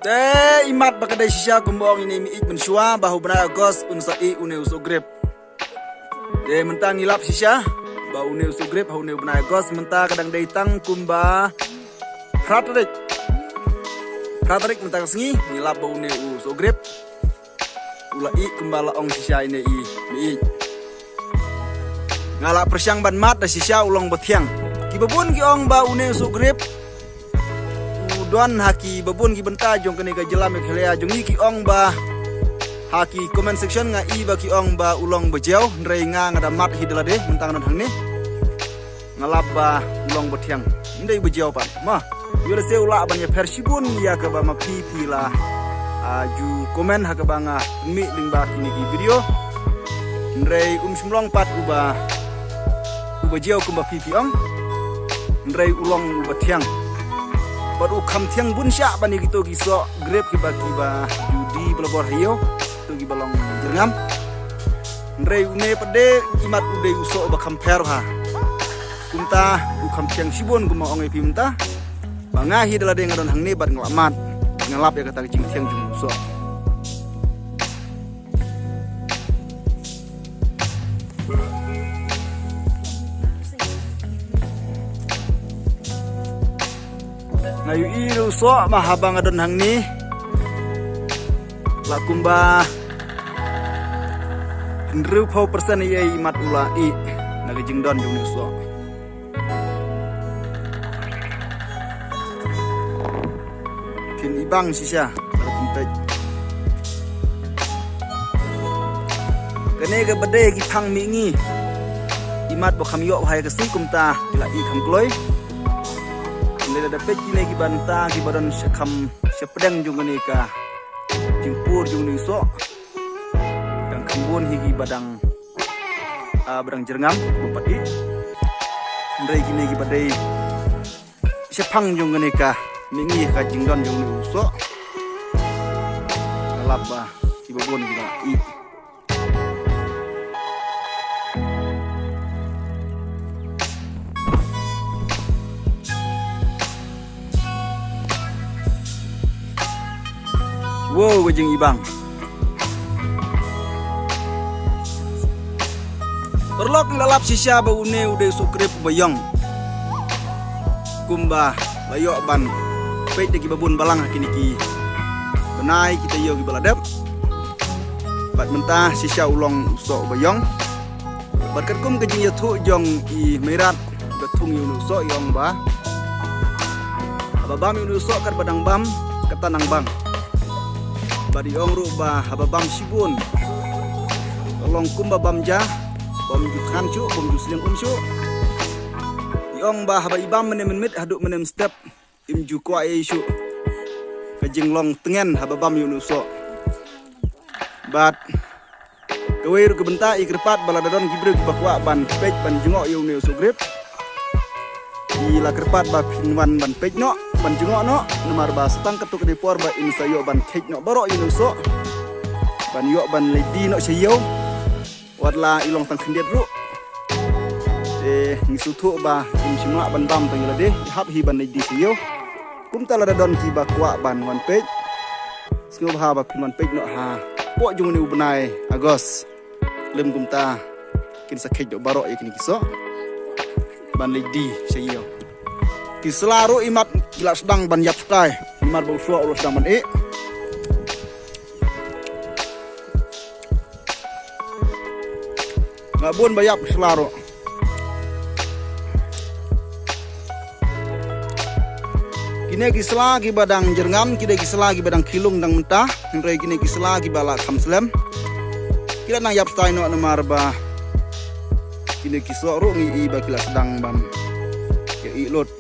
imat bakadai shisha kumbong ini miik mensyua bahu benar agos unsa une uso grip. Mentang ngilap shisha bahu une uso grip bahu une benar agos mentang kadang datang kumba Frederick mentang sengi ngilap bahu une uso grip. Ulai kumbala ong shisha ini miik. Ngalak persyang ban mat da shisha ulong betiang. Kibabun ki ong bahu une uso grip. Don haki babun ki benta jong kene ka jelam ek helea jong ki ong ba haki comment section nga i ba ki ong ba ulong bejeu ndrei nga ngada mat hidela de mentang non hang ni ngalap ba ulong betiang ndei bejeu pan ma yura se ula ban ya persibun ya ka ba ma pipi la aju comment ha ka ba nga mi ling ba kini ki video ndrei simlong pat uba jeu kumba pipi ong ndrei ulong betiang baru kam tiang bun sya bani gitu giso grab kiba judi belabor hiyo tu gi balong jerngam ndrei une pede imat ude uso ba compare ha kumta u kam tiang sibon kuma ong epi munta banga hi dala de ngadon hangni bar nglamat ngalap ya kata jing tiang jung uso ngayu iru so mahabang adon hang ni lakumba 100% ye imat ula i naga jingdon jung so kin ibang sisya ada puntai kene ga bade ki phang mi ngi imat bo kham yo hai ka si kumta la i kham kloi Nila dapat kini ki banta ki badan sekam sepedang jung ni ka jimpur jung ni so dan kembun higi badang badang jerngam bupati ndai kini ki badai sepang jung ni ka mingi ka jingdon jung ni so laba ki babon ki i wow wajing ibang perlok ngalap sisya ba une ude sukrip bayong kumba bayo ban peit de babun balang kini ki benai kita yo gi baladap bat mentah sisya ulong uso bayong berkat kum kejing ya thu jong i merat betung yu uso yong ba ababam yu uso kar badang bam ketanang bang badi ong ruba hababam sibun tolong kumba bamja bam jukan cu bam jusling cu yong ba haba ibam menem mit haduk menem step im ju kwa e cu kajing long tengen hababam yunuso bat kawir kebenta ikrpat baladadon gibrek bakwa ban pej ban jungok yunuso grip ila kerpat ba pinwan ban pej no ban jungok no nomor ba setang ketuk di por ba insayo ban kek no baro yunuso ban yo ban lady no sayo wadla ilong tang kendet ru ngisutu ba simla ban bam tang de hap hi ban lady sayo kum tala dadon ki ba kwa ban wan pej skill ha ba pinwan pej no ha po jung ni ubnai agos lem kum ta kin sakej do baro yakni kiso ban lady sayo ki selaru imat gila sedang ban yap sky imat bau suak urus daman ngabun bayap selaru kini kisla ki badang jerngam kini kisla ki badang kilung dang mentah ngai kini kisla ki bala kamslem kila nang yap sky no namar ba kini kiswa ru ngi ba kila sedang ban ya ilot